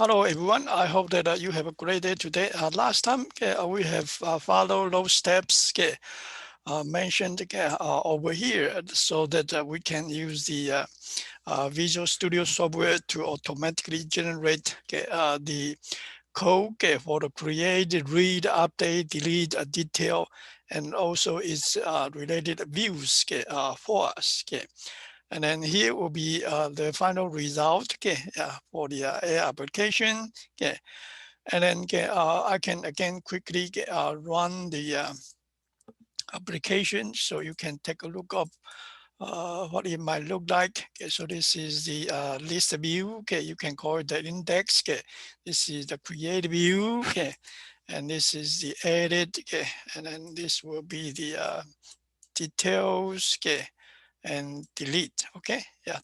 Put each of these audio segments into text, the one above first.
Hello, everyone. I hope that you have a great day today. Last time we have followed those steps mentioned over here so that we can use the Visual Studio software to automatically generate the code for the create, read, update, delete, detail, and also its related views for us. And then here will be the final result for the AI application. And then I can again quickly run the application so you can take a look of what it might look like. So this is the list view. You can call it the index. This is the create view. And this is the edit. And then this will be the details. And delete.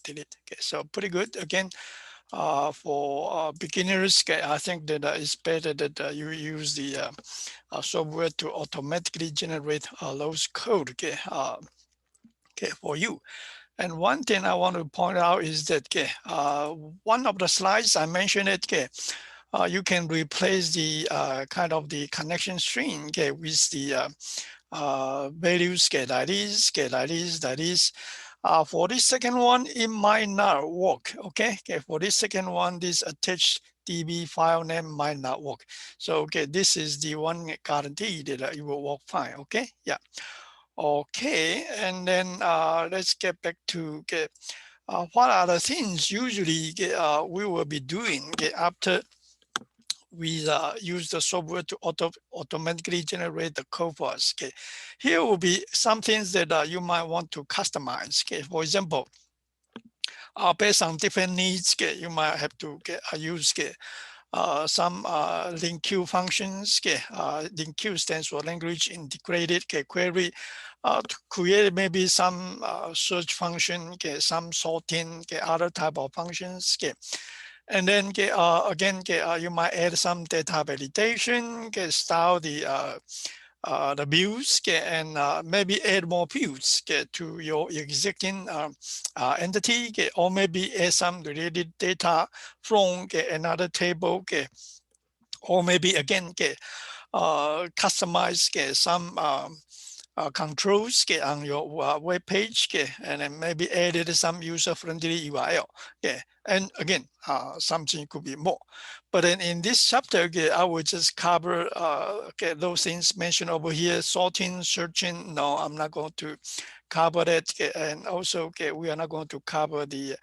Delete. So pretty good. Again, for beginners, I think that it's better that you use the software to automatically generate those code for you. And one thing I want to point out is that one of the slides I mentioned you can replace the kind of the connection string with the values like this. For this second one, it might not work. For this second one, this attached DB file name might not work. So this is the one guarantee that it will work fine. And then let's get back to what are the things usually we will be doing after we use the software to automatically generate the code for us. Here will be some things that you might want to customize. For example, based on different needs, you might have to use some Linq functions. Linq stands for language integrated query to create maybe some search function, some sorting, other type of functions. And then again, you might add some data validation, style the views, and maybe add more views to your existing entity, or maybe add some related data from another table, or maybe again customize some controls on your web page, and then maybe added some user-friendly URL. And again, something could be more. But then in this chapter, I will just cover those things mentioned over here: sorting, searching. No, I'm not going to cover that. And also, we are not going to cover the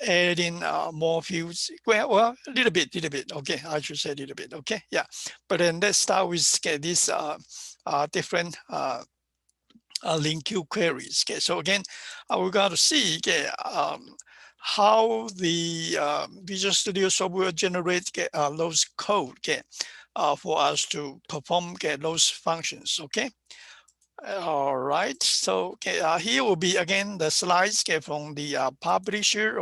adding more fields. Well, a little bit. I should say a little bit. But then let's start with this different Linq queries. So again, we're going to see how the Visual Studio software generates those code for us to perform those functions. All right, so here will be again the slides from the publisher.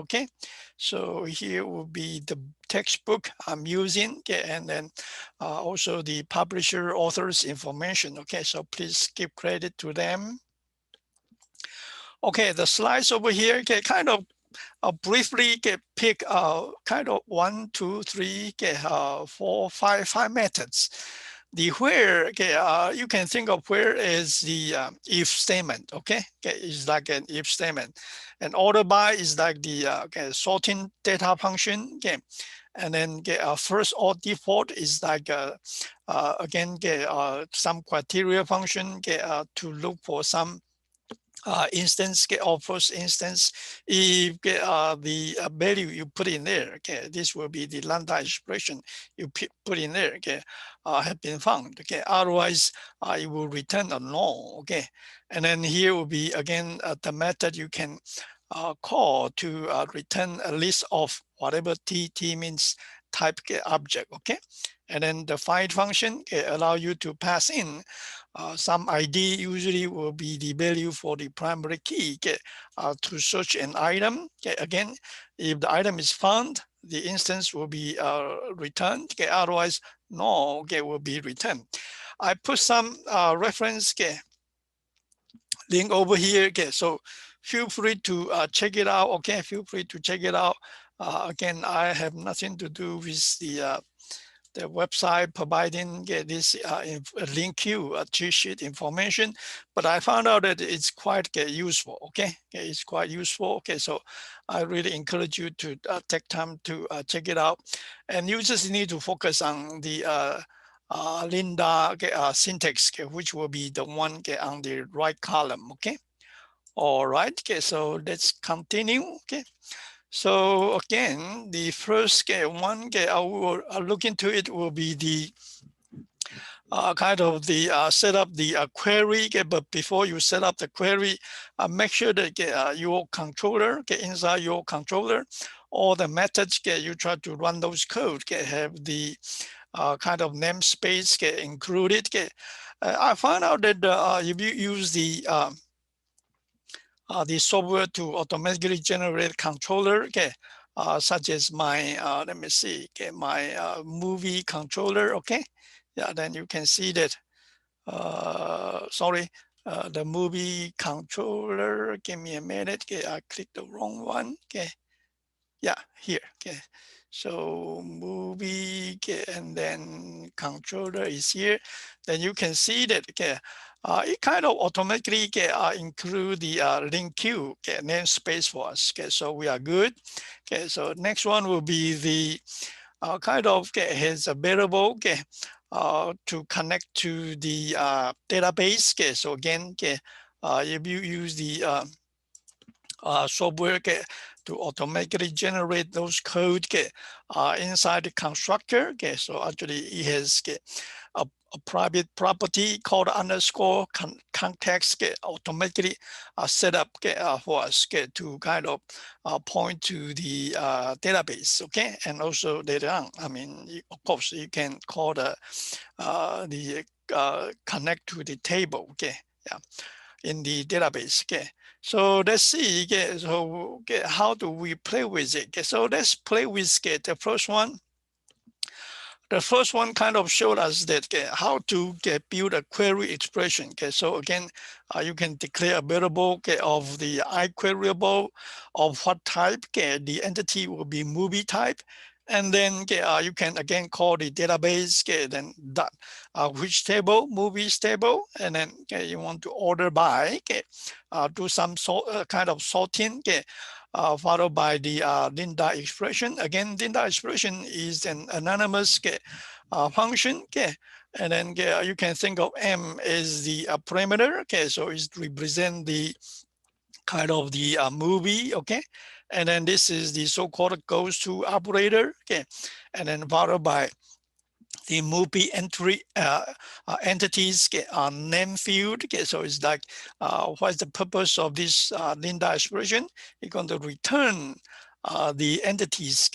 So here will be the textbook I'm using, and then also the publisher author's information. So please give credit to them. The slides over here kind of briefly pick kind of 1, 2, 3, 4, 5 methods. The where, you can think of where is the if statement. It's like an if statement. And OrderBy is like the sorting data function. And then FirstOrDefault is like again some criteria function to look for some instance or first instance. If the value you put in there, this will be the lambda expression you put in there, have been found. Otherwise, it will return a null. And then here will be again the method you can call to return a list of whatever t means type object. And then the find function allow you to pass in some ID, usually will be the value for the primary key to search an item. Again, if the item is found, the instance will be returned. Otherwise, no will be returned. I put some reference link over here. So feel free to check it out. Feel free to check it out. Again, I have nothing to do with the website providing this Linq cheat sheet information, but I found out that it's quite useful. Okay, it's quite useful. Okay, so I really encourage you to take time to check it out, and you just need to focus on the Linda syntax, which will be the one on the right column. Okay, all right. Okay, so let's continue. Okay. So again, the first one I will look into it will be the kind of the set up the query. But before you set up the query, make sure that your controller, inside your controller, all the methods you try to run those code have the kind of namespace included. I found out that if you use the software to automatically generate controller, such as my, let me see, my movie controller, okay? Yeah, then you can see that, sorry, the movie controller, give me a minute, I clicked the wrong one, okay? Yeah, here, okay. So movie, and then controller is here. Then you can see that, it kind of automatically include the Linq namespace for us. Okay, so we are good. Okay, so next one will be the kind of has available to connect to the database. Okay, so again, if you use the software to automatically generate those code inside the constructor. Okay, so actually it has a private property called underscore context automatically set up for us to kind of point to the database. Okay, and also later on, I mean, of course, you can call the connect to the table. Okay, yeah, in the database. Okay, so let's see. Okay, so how do we play with it? Okay, so let's play with the first one. The first one kind of showed us that how to build a query expression. Okay, so again, you can declare a variable of the iQueryable of what type. The entity will be movie type. And then you can again call the database, then that which table, movies table, and then you want to order by, do some kind of sorting, followed by the Linda expression. Again, Linda expression is an anonymous function. And then you can think of M as the parameter. Okay, so it represent the kind of the movie. Okay, and then this is the so-called goes to operator. Okay, and then followed by the movie entry entities name field. Okay, so it's like what's the purpose of this Linda expression? You're going to return the entities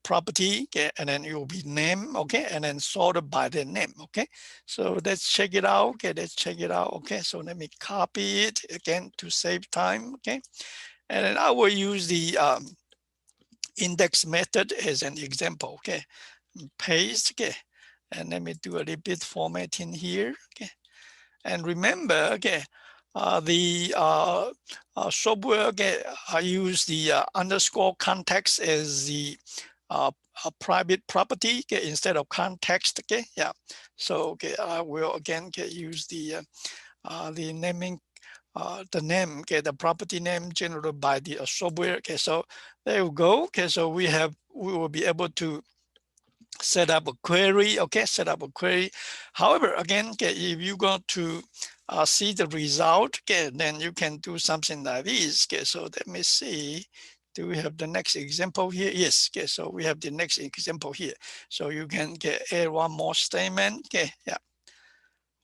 property, and then it will be name, okay, and then sorted by the name. Okay, so let's check it out. Okay, let's check it out. Okay, so let me copy it again to save time. Okay, and then I will use the index method as an example. Okay, paste. Okay, and let me do a little bit formatting here. Okay, and remember, okay, the software, okay, I use the underscore context as the a private property, okay, instead of context. Okay, yeah. So okay, I will again use the naming. The name, okay, the property name generated by the software. Okay, so there you go. Okay, so we will be able to set up a query. Okay, set up a query. However, again, okay, if you go to see the result, okay, then you can do something like this. Okay, so let me see. Do we have the next example here? Yes. Okay, so we have the next example here. So you can add one more statement. Okay, yeah.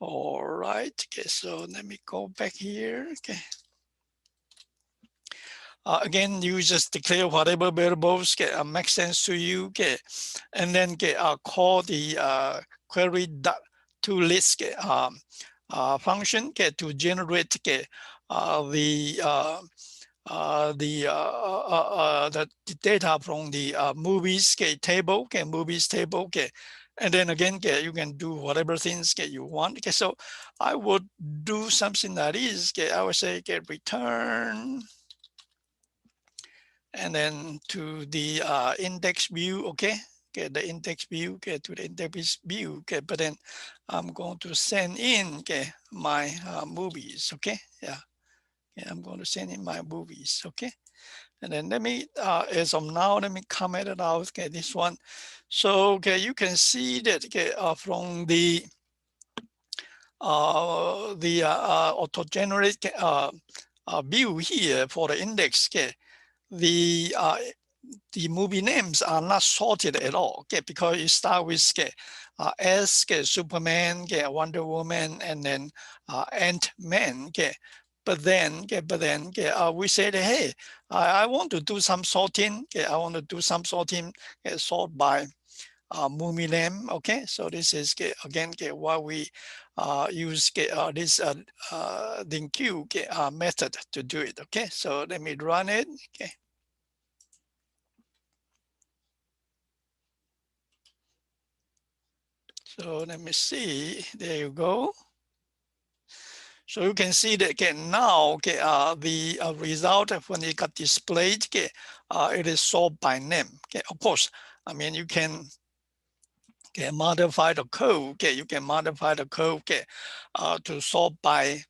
All right. Okay, so let me go back here. Okay. Again, you just declare whatever variables make sense to you, and then call the query ToList function to generate the data from the movies table, movies table, and then again you can do whatever things you want. Okay, so I would do something that is I would say return. and then to the index view, okay? Okay, the index view, okay, to the index view, okay, but then I'm going to send in, okay, my movies, okay? Yeah, okay, I'm going to send in my movies, okay? And then let me, as of now, let me comment it out, okay, this one. So, okay, you can see that, okay, from the auto-generate view here for the index, okay, the movie names are not sorted at all, okay, because you start with S, Superman, Wonder Woman, and then Ant-Man, okay. But then, we said, hey, I want to do some sorting. Okay, I want to do some sorting, sort by movie name. Okay, so this is again why we use this Linq method to do it. Okay, so let me run it. Okay. So let me see. There you go. So you can see that now the result when it got displayed, it is sorted by name. Okay, of course, I mean you can modify the code. Okay, you can modify the code to sort by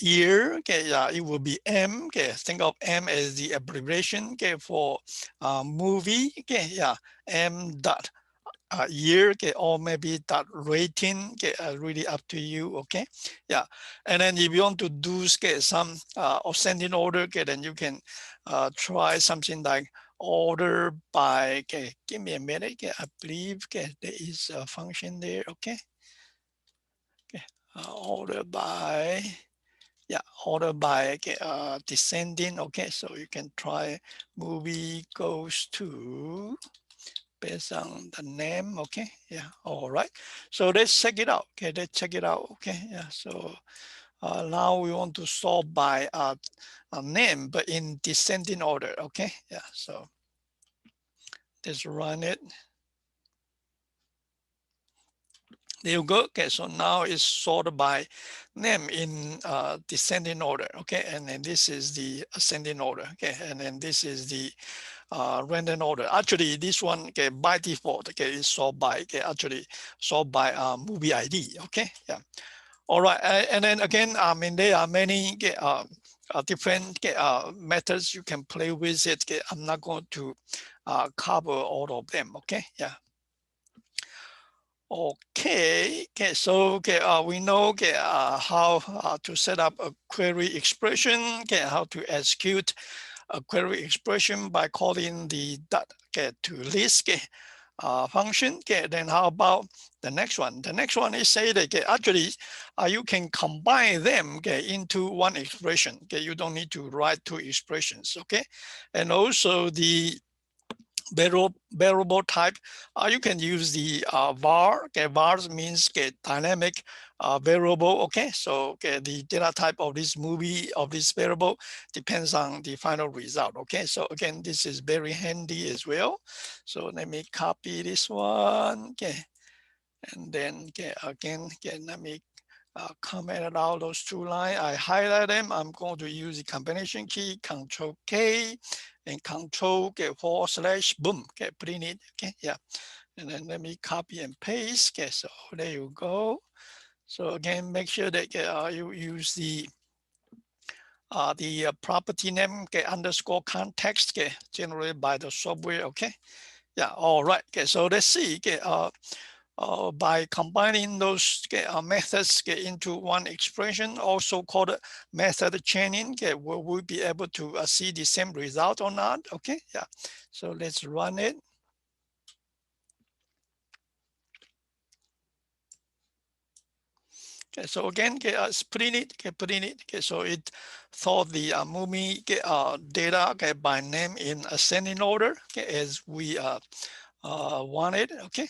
year. Okay, yeah, it will be M. Okay, think of M as the abbreviation. Okay, for movie. Okay, yeah, M dot year, okay, or maybe that rating, okay, really up to you, okay, yeah. And then if you want to do some ascending order, okay, then you can try something like order by, okay, give me a minute, okay, I believe, okay, there is a function there, okay, okay, order by, yeah, order by, okay, descending, okay, so you can try movie goes to, based on the name, okay, yeah, all right. So let's check it out, okay, let's check it out, okay, yeah. So now we want to sort by a name, but in descending order, okay, yeah. So let's run it. There you go. Okay, so now it's sorted by name in descending order, okay, and then this is the ascending order, okay, and then this is the random order. Actually, this one, okay, by default, okay, is sorted by, okay, actually sorted by movie ID, okay, yeah. All right, and then again, I mean, there are many different methods you can play with it. Okay? I'm not going to cover all of them, okay, yeah. Okay, so we know how to set up a query expression, how to execute a query expression by calling the ToList function. Then how about the next one? The next one is say that actually you can combine them into one expression. You don't need to write two expressions, okay? And also the variable type, you can use the var. Vars means dynamic variable. Okay, so the data type of this movie of this variable depends on the final result. Okay, so again, this is very handy as well. So let me copy this one. Okay, and then again, let me comment out those two lines. I highlight them. I'm going to use the combination key, Control K, and Control / boom. Okay, print it. Okay, yeah. And then let me copy and paste. Okay, so there you go. So again, make sure that you use the property name underscore context generated by the software. Okay, yeah. All right. Okay, so let's see. By combining those methods into one expression, also called method chaining, will we be able to see the same result or not? Okay, yeah. So let's run it. Okay, so again, print it, print it. Okay, so it thought the movie data by name in ascending order as we wanted. Okay.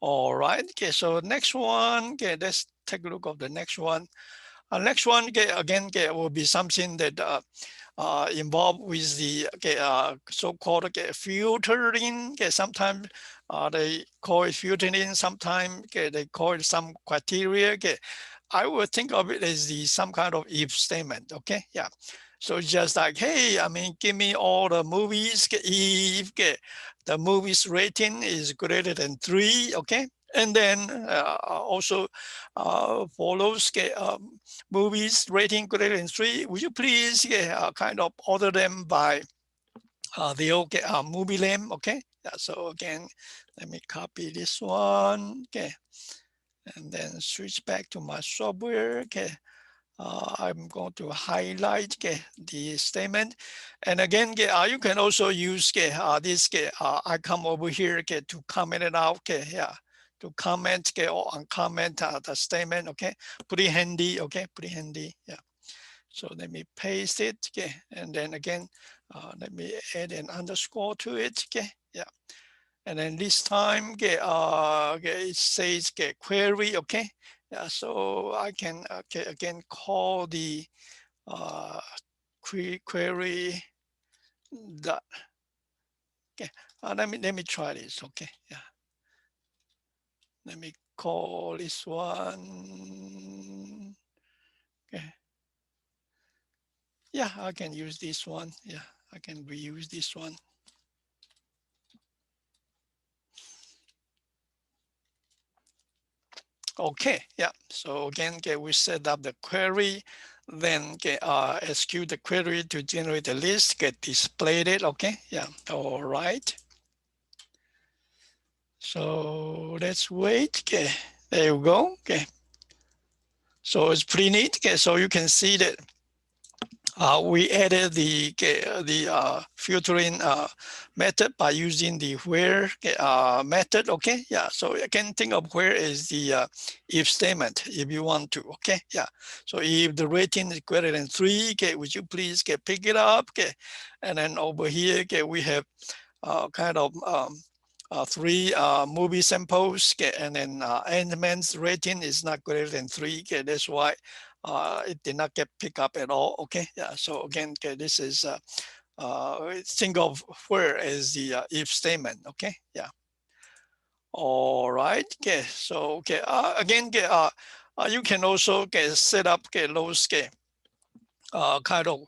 All right. Okay. So next one. Okay. Let's take a look at the next one. Next one again will be something that involved with the so-called filtering. Sometimes they call it filtering. Sometimes they call it some criteria. I would think of it as the some kind of if statement. Okay, yeah. So it's just like, hey, I mean, give me all the movies if the movie's rating is greater than 3, okay? And then also for those movies rating greater than 3, would you please kind of order them by the movie name, okay? Yeah, so again, let me copy this one, okay? And then switch back to my software, okay? I'm going to highlight the statement. And again, you can also use this icon over here to comment it out. Yeah, to comment or uncomment the statement. Okay, pretty handy. Okay, pretty handy. Yeah. So let me paste it. Okay, and then again, let me add an underscore to it. Okay, yeah. And then this time, it says query. Okay, yeah. So I can again call the query dot. Okay, let me try this. Okay, yeah. Let me call this one. Okay. Yeah, I can use this one. Yeah, I can reuse this one. Okay, yeah. So again, we set up the query, then execute the query to generate the list, get displayed it. Okay, yeah. All right. So let's wait. Okay, there you go. Okay. So it's pretty neat. Okay, so you can see that we added the filtering method by using the where method. Okay, yeah. So you can think of where is the if statement if you want to. Okay, yeah. So if the rating is greater than 3, okay, would you please pick it up? Okay, and then over here, we have kind of 3 movie samples, and then Ant-Man's rating is not greater than 3. Okay, that's why it did not get picked up at all. Okay, yeah. So again, this is think of where is the if statement. Okay, yeah. All right. Okay. So again, you can also set up those kind of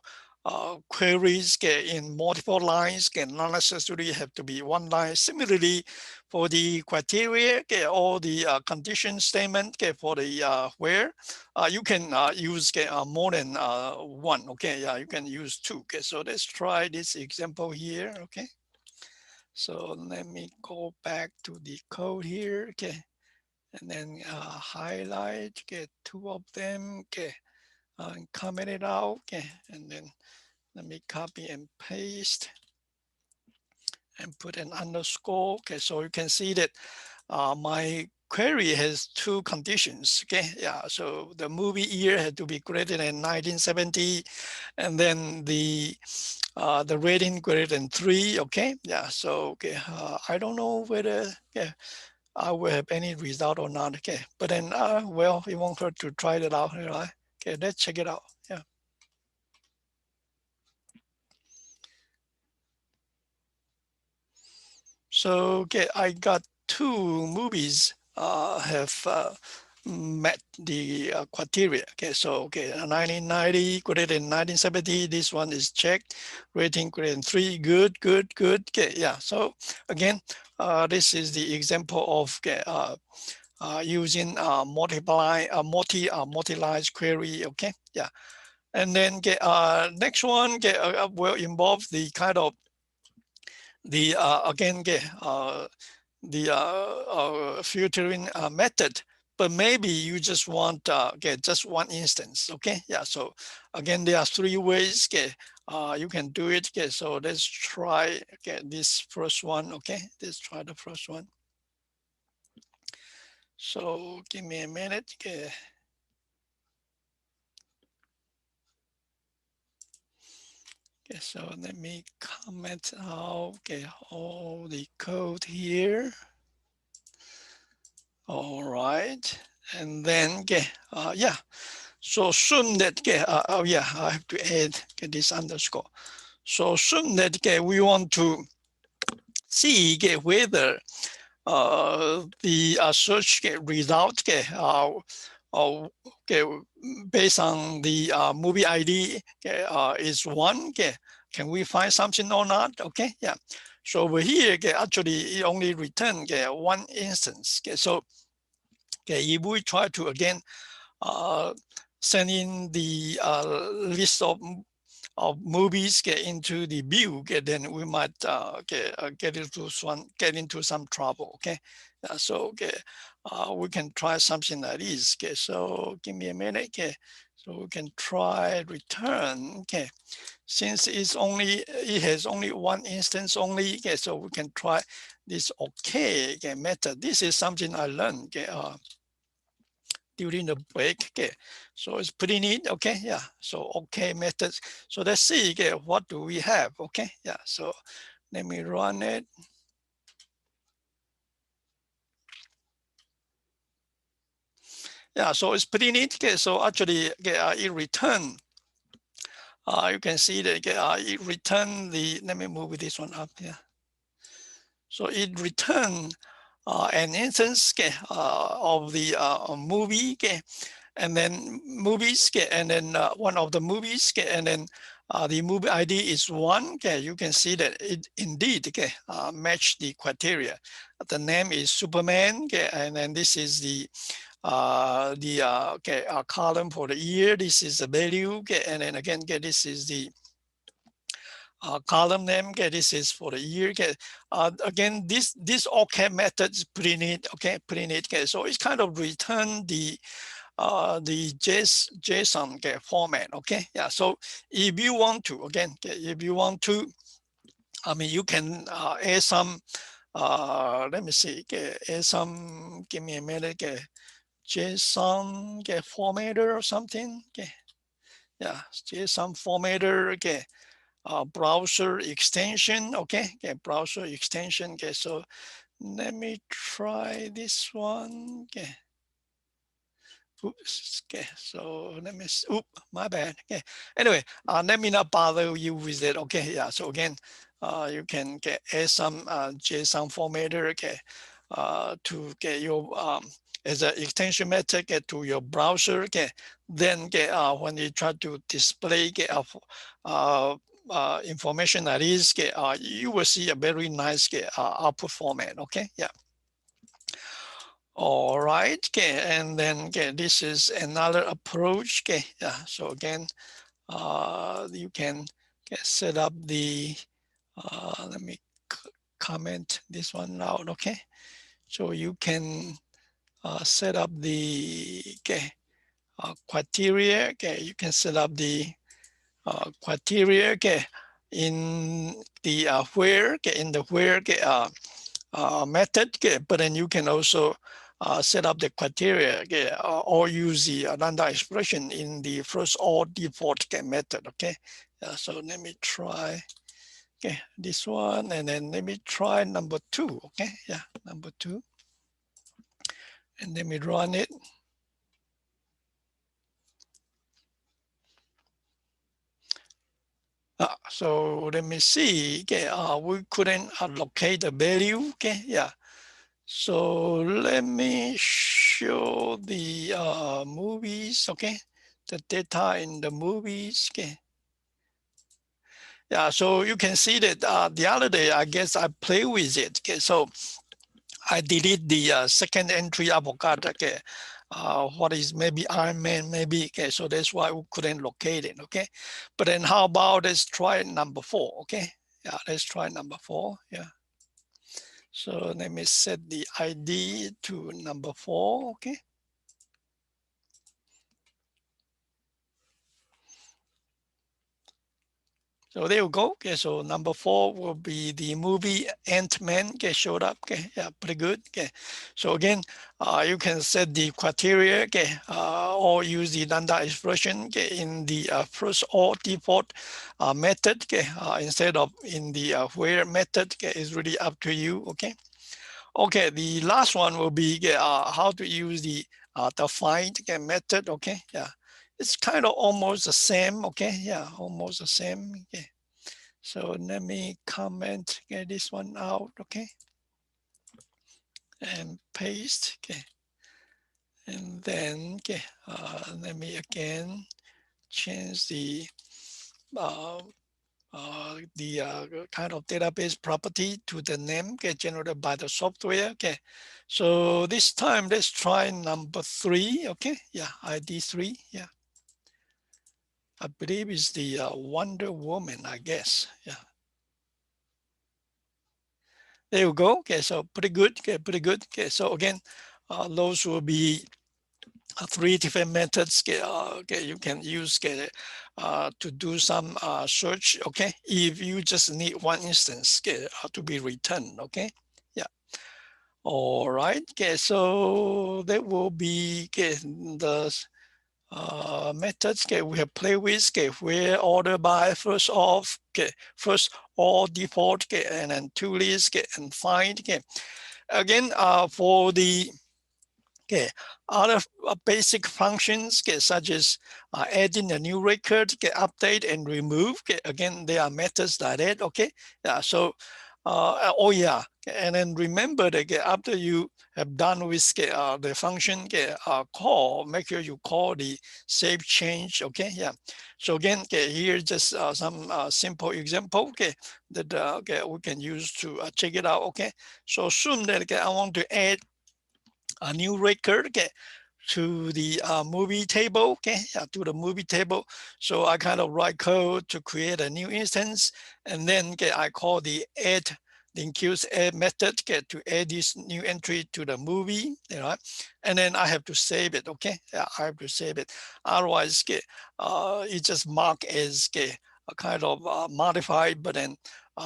queries in multiple lines, not necessarily have to be one line. Similarly, for the criteria or the condition statement for the where, you can use more than one. Okay, yeah, you can use 2. Okay, so let's try this example here. Okay, so let me go back to the code here. Okay, and then highlight 2 of them. Okay, and comment it out. Okay, and then let me copy and paste and put an underscore. Okay, so you can see that my query has 2 conditions. Okay, yeah, so the movie year had to be greater than 1970, and then the rating greater than 3. Okay, yeah, so I don't know whether I will have any result or not. Okay, but then well, it won't hurt to try it out. Right? Okay, let's check it out. Yeah. So I got 2 movies have met the criteria. Okay, so 1990 greater than 1970. This one is checked. Rating greater than 3. Good, good, good. Okay, yeah. So again, this is the example of using multi-line query. Okay, yeah. And then next one will involve the kind of the again the filtering method, but maybe you just want just one instance. Okay, yeah. So again, there are 3 ways you can do it. Okay, so let's try this first one. Okay, let's try the first one. So give me a minute. Okay. Okay, so let me comment out all the code here. All right, and then yeah. So assume that oh yeah, I have to add this underscore. So assume that we want to see whether the search result okay, based on the movie ID is 1. Okay, can we find something or not? Okay, yeah. So over here, okay, actually it only return one instance. Okay, so okay, if we try to again send in the list of movies into the view, then we might get into some trouble. Okay, so we can try something like this. Okay, so give me a minute. Okay, so we can try return. Okay, since it has only one instance only. Okay, so we can try this okay, method. This is something I learned. Okay, during the break. Okay, so it's pretty neat. Okay, yeah. So okay methods. So let's see. Okay, what do we have? Okay, yeah. So let me run it. Yeah, so it's pretty neat. Okay, so actually, it returned. You can see that it returned the. Let me move this one up here. So it returned an instance of the movie. Okay, and then movies, and then one of the movies, and then the movie ID is 1. Okay, you can see that it indeed match the criteria. The name is Superman. Okay, and then this is the column for the year. This is the value. Okay, and then again, this is the column name. Okay, this is for the year. Okay, again, this okay method is pretty neat. Okay, pretty neat. Okay, so it's kind of return the JSON format. Okay, yeah. So if you want to, again, if you want to, I mean, you can add some. Let me see. Add some. Give me a minute. JSON formatter or something. Okay, yeah. JSON formatter. Okay. Browser extension. Okay. Browser extension. Okay. So let me try this one. Okay. Oops, okay, so let me, my bad. Okay, anyway, let me not bother you with it. Okay, yeah, so again, you can add some JSON formatter, to get your, as an extension method, to your browser, then when you try to display information that is, you will see a very nice output format. Okay, yeah. All right, okay, and then this is another approach. Okay, yeah. So again, you can set up the. Let me comment this one out. Okay, so you can set up the criteria. Okay, you can set up the criteria. Okay, in the where. Okay, in the where. Okay, method, but then you can also set up the criteria or use the lambda expression in the FirstOrDefault method. Okay, so let me try this one, and then let me try number 2. Okay, yeah, number 2, and let me run it. So let me see. Okay, we couldn't locate the value. Okay, yeah. So let me show the movies, okay? The data in the movies, okay? Yeah, so you can see that the other day, I guess I play with it, okay? So I delete the second entry avocado, okay? What is maybe Iron Man, maybe, okay? So that's why we couldn't locate it, okay? But then how about let's try number 4, okay? Yeah, let's try number 4, yeah. So let me set the ID to number 4, okay? So there you go. Okay, so number 4 will be the movie Ant-Man. Okay, showed up. Okay, yeah, pretty good. Okay, so again, you can set the criteria. Okay, or use the lambda expression. Okay, in the FirstOrDefault method. Okay, instead of in the where method. Okay, is really up to you. Okay. Okay, the last one will be how to use the find method. Okay, yeah, it's kind of almost the same. Okay, yeah, almost the same. Okay, so let me comment this one out. Okay, and paste. Okay, And then, okay, let me again change the kind of database property to the name get generated by the software. Okay, so this time let's try number 3. Okay, yeah, ID 3. Yeah, I believe is the Wonder Woman, I guess. Yeah, there you go. Okay, so pretty good. Okay, pretty good. Okay, so again, those will be 3 different methods. Okay, you can use to do some search. Okay, if you just need one instance to be returned. Okay, yeah. All right. Okay, so that will be the methods we have played with where order by first off first all default and then ToList and find again for the other basic functions such as adding a new record, update and remove. Again, there are methods like that. Okay, yeah. So, oh yeah, and then remember that after you have done with the function call, make sure you call the save change. Okay, yeah. So again, here just some simple example that we can use to check it out. Okay, so assume that I want to add a new record to the movie table, to the movie table. So I kind of write code to create a new instance, and then I call the add Linq add method to add this new entry to the movie, right? And then I have to save it. Okay, yeah, I have to save it. Otherwise, it just mark as a kind of modified, but then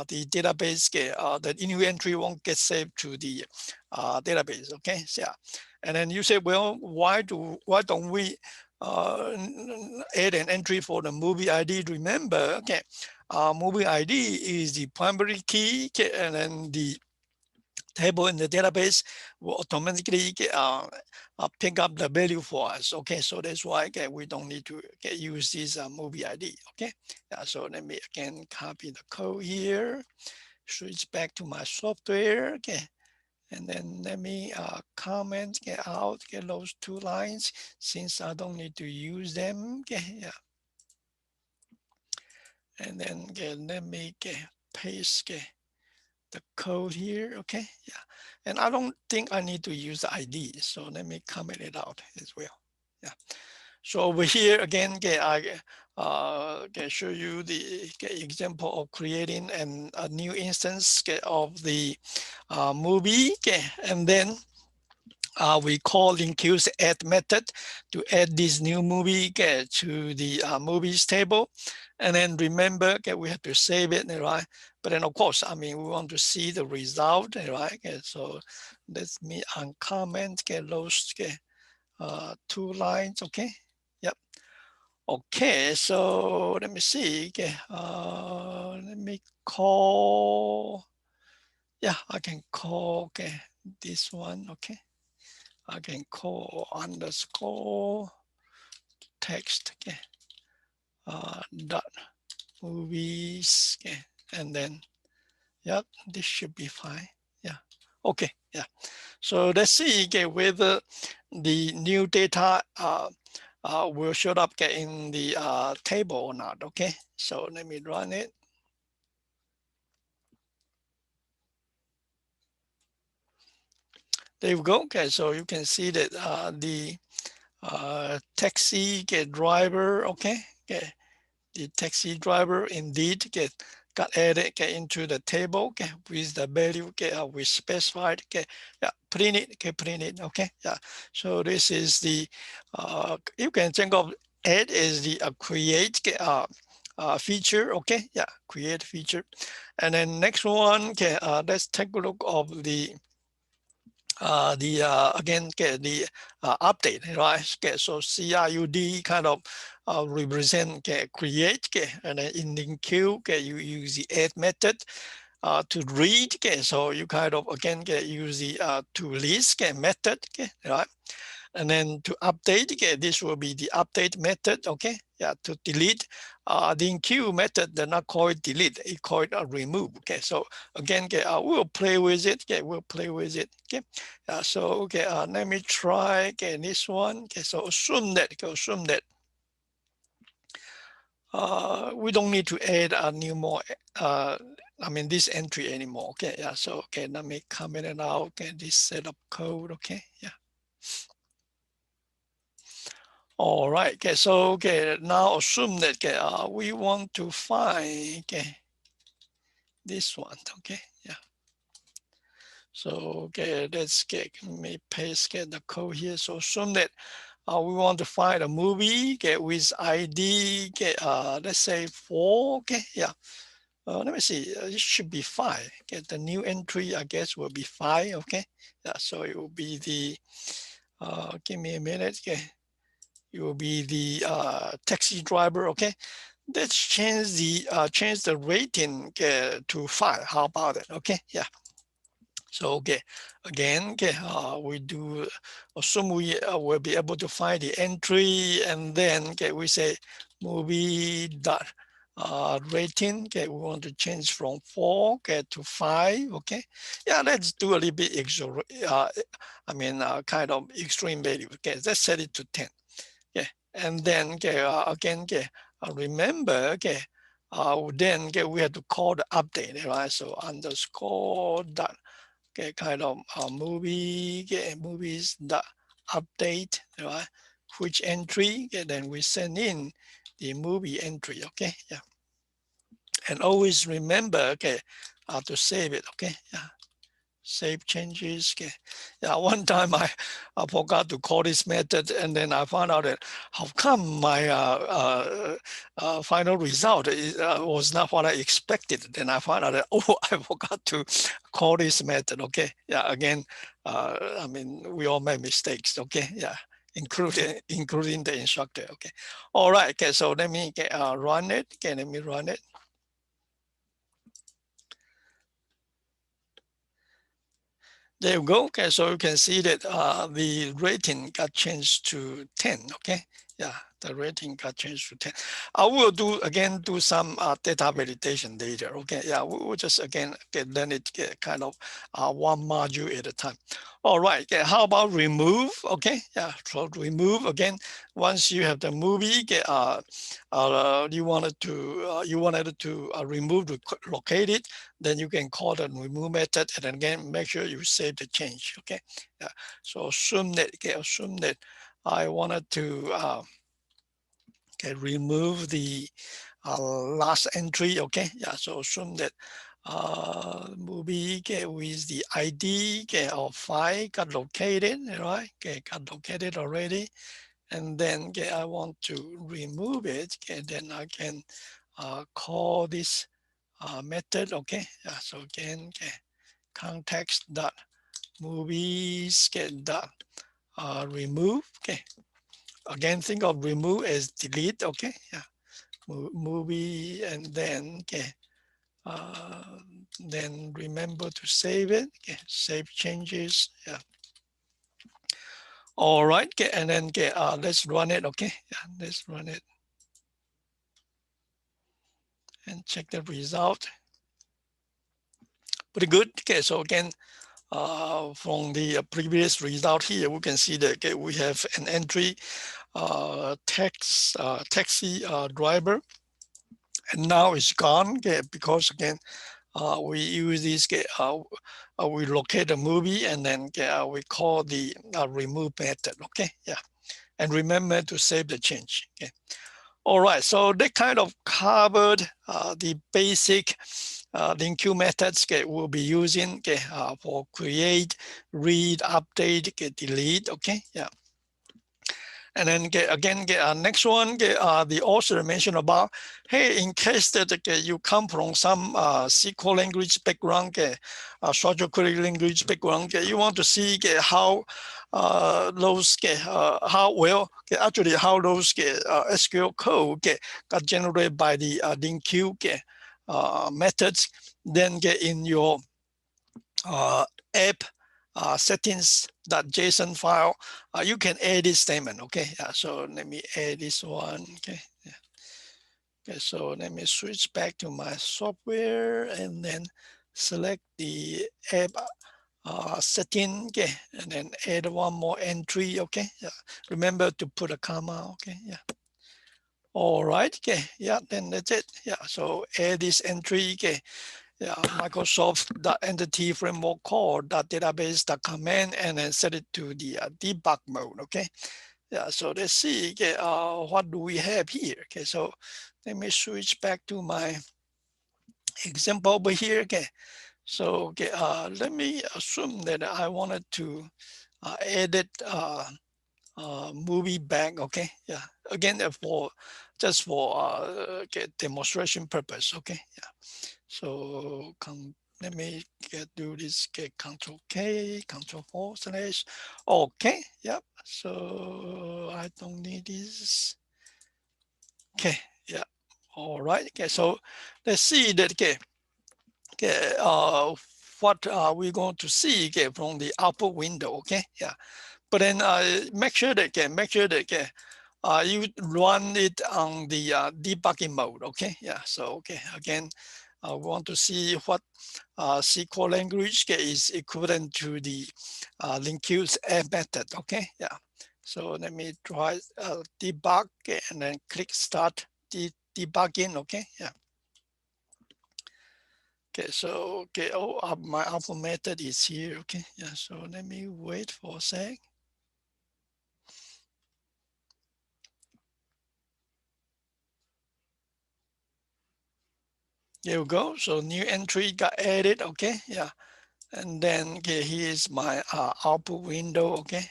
the database, the new entry won't get saved to the database. Okay, so yeah. And then you say, well, why don't we add an entry for the movie ID? Remember, movie ID is the primary key, and then the table in the database will automatically pick up the value for us. Okay, so that's why we don't need to use this movie ID. Okay, yeah, so let me again copy the code here, switch back to my software. Okay, and then let me comment out those 2 lines since I don't need to use them. Okay, yeah. And then let me paste the code here. Okay, yeah. And I don't think I need to use the ID, so let me comment it out as well. Yeah. So over here again, I can show you the example of creating a new instance of the movie. And then we call Linq add method to add this new movie to the movies table. And then remember, we have to save it, right? But then of course, I mean, we want to see the result, right? So let me uncomment those 2 lines, okay? Yep. Okay, so let me see. Let me call. Yeah, I can call this one, okay? I can call underscore text dot movies and then this should be fine. Yeah, okay, yeah. So let's see whether the new data will show up in the table or not. Okay, so let me run it. There you go. Okay, so you can see that the taxi driver, okay, the taxi driver indeed got added into the table with the value we specified. Yeah, print it. Okay, yeah. So this is the you can think of add as the create feature. Okay, yeah, create feature. And then next one, let's take a look of the again the update, right? So CRUD kind of represent create, and then in Linq you use the add method to read. So you kind of again use the ToList method, right? And then to update, okay, this will be the update method, okay? Yeah, to delete. The Linq method, they're not call it delete, it call it remove, okay? So again, okay, we'll play with it, okay, we'll play with it, okay? So, okay, let me try, okay, this one, okay, so assume that, we don't need to add a new more, I mean, this entry anymore, okay? Yeah, so, okay, let me comment it out, okay, this setup code, okay, yeah. All right, okay, so okay, now assume that okay, we want to find okay, this one, okay, yeah. So okay, let's get me paste get the code here. So assume that we want to find a movie okay, with ID, okay, let's say 4, okay, yeah. Let me see, it should be 5. Okay, the new entry I guess will be 5, okay. Yeah, so it will be the, give me a minute, okay. It will be the taxi driver, okay. Let's change the rating to 5. How about it? Okay, yeah. So okay, again, okay, we do assume we will be able to find the entry, and then okay, we say movie dot rating. Okay, we want to change from 4 okay to 5. Okay, yeah, let's do a little bit kind of extreme value. Okay, let's set it to 10. Yeah, and then okay, again, okay, remember, okay, then okay, we have to call the update, right? So underscore dot, okay, kind of movie, okay, movies dot update, right? Which entry? Okay, then we send in the movie entry, okay, yeah. And always remember, okay, to save it, okay, yeah. Save changes. Okay. Yeah, one time I forgot to call this method, and then I found out that how come my final result was not what I expected. Then I found out that, oh, I forgot to call this method. Okay. Yeah, again, I mean, we all make mistakes. Okay. Yeah, including the instructor. Okay. All right. Okay. So let me run it. Okay. Let me run it. There you go. Okay, so you can see that the rating got changed to 10. Okay, yeah, the rating got changed to 10. I will do some data validation later. Okay, yeah, we will just learn it kind of one module at a time. All right. Okay, how about remove? Okay, yeah, so remove again. Once you have the movie, okay, you wanted to remove the locate it, then you can call the remove method, and again make sure you save the change. Okay, yeah. So assume that I wanted to remove the last entry. Okay, yeah. So assume that movie with the ID of 5 got located, right? Okay, got located already. And then I want to remove it. Then I can call this method. Okay, yeah, so again, context dot movies dot remove. Okay, again, think of remove as delete. Okay, yeah, movie, and then then remember to save it. Okay, save changes. Yeah. All right, okay, and then let's run it. Okay, yeah, let's run it and check the result. Pretty good. Okay, so again, from the previous result here, we can see that okay, we have an entry taxi driver, and now it's gone okay, because again we use this we locate the movie, and then we call the remove method. Okay, yeah, and remember to save the change. Okay. All right, so they kind of covered the basic Linq methods we'll be using for create, read, update, delete. Okay, yeah. And then again, next one, the author mentioned about, hey, in case that you come from some SQL language background, structured query language background, you want to see how those, how well, actually how those SQL code got generated by the Linq methods, then in your app settings.json file, you can add this statement. Okay, so let me add this one. Okay, okay, so let me switch back to my software and then select the app setting. Okay, and then add one more entry. Okay, remember to put a comma. Okay, all right. Okay, then that's it. So add this entry. Okay, Microsoft.entity framework call.database.command, and then set it to the debug mode. Okay, so let's see. Okay, what do we have here? Okay, so let me switch back to my example over here. Okay, so okay, let me assume that I wanted to edit movie bank. Okay, again for just for okay, demonstration purpose. Okay, so let me do this, get Control K, Control 4 slash, okay, so I don't need this. Okay, all right. Okay, so let's see that. Okay, what are we going to see? Okay, from the output window. Okay, but then make sure that you run it on the debugging mode. Okay, so okay, again, we want to see what SQL language is equivalent to the Linq's add method. Okay, so let me try debug, and then click start debugging. Okay, okay, so okay, my output method is here. Okay, so let me wait for a sec. There we go. So new entry got added. Okay, and then okay, here's my output window. Okay,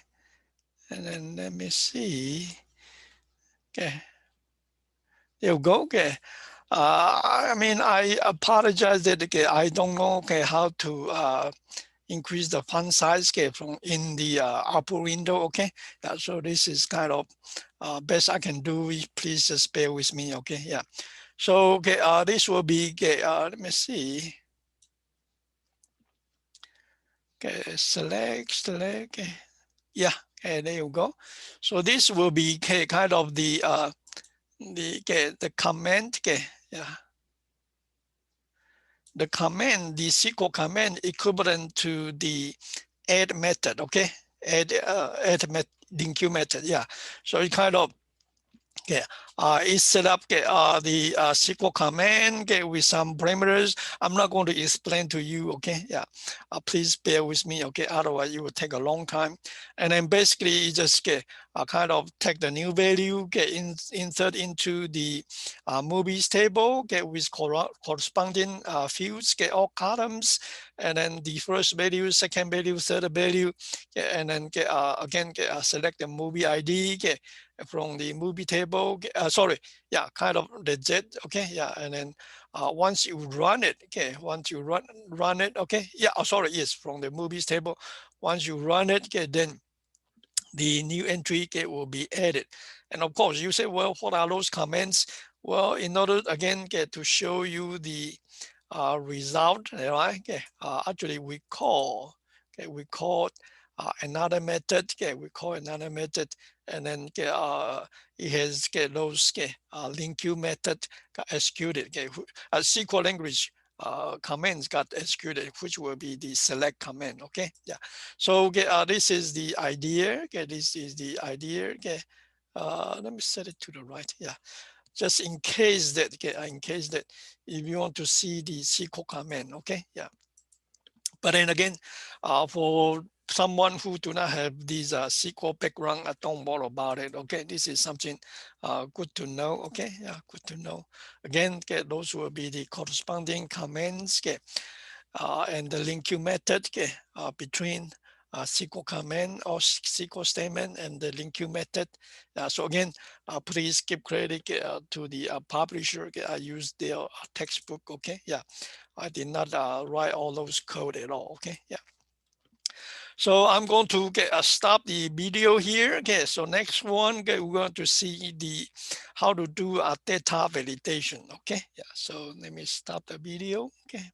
and then let me see. Okay, there we go. Okay, I mean, I apologize that okay, I don't know okay how to increase the font size okay, from in the output window. Okay, so this is kind of best I can do. Please just bear with me. Okay, so okay, this will be okay. Let me see. Okay, select. Okay. Okay, there you go. So this will be okay, kind of the the command. Okay, the command, the SQL command equivalent to the add method. Okay, add Linq method. So it kind of okay, it's set up the SQL command with some parameters. I'm not going to explain to you. Okay, please bear with me. Okay, otherwise it will take a long time. And then basically you just kind of take the new value, insert into the movies table, with corresponding fields, all columns, and then the first value, second value, third value, and then again select the movie ID. From the movie table, sorry, kind of the Z. Okay, and then once you run it, once you run it, okay, sorry, yes, from the movies table. Once you run it, then the new entry will be added. And of course, you say, well, what are those comments? Well, in order again to show you the result, right? Actually, we call another method. We call another method, and then it has those Linq method got executed. SQL language commands got executed, which will be the select command. Okay, so this is the idea. This is the idea. Let me set it to the right. Just in case that if you want to see the SQL command. Okay, but then again, for someone who do not have this SQL background, don't worry about it. Okay, this is something good to know. Okay, good to know. Again, those will be the corresponding commands. And the Linq method between SQL command or SQL statement and the Linq method. So again, please give credit to the publisher. I used their textbook. Okay, I did not write all those code at all. Okay, so I'm going to stop the video here. Okay, so next one, we're going to see the how to do a data validation. Okay, so let me stop the video. Okay.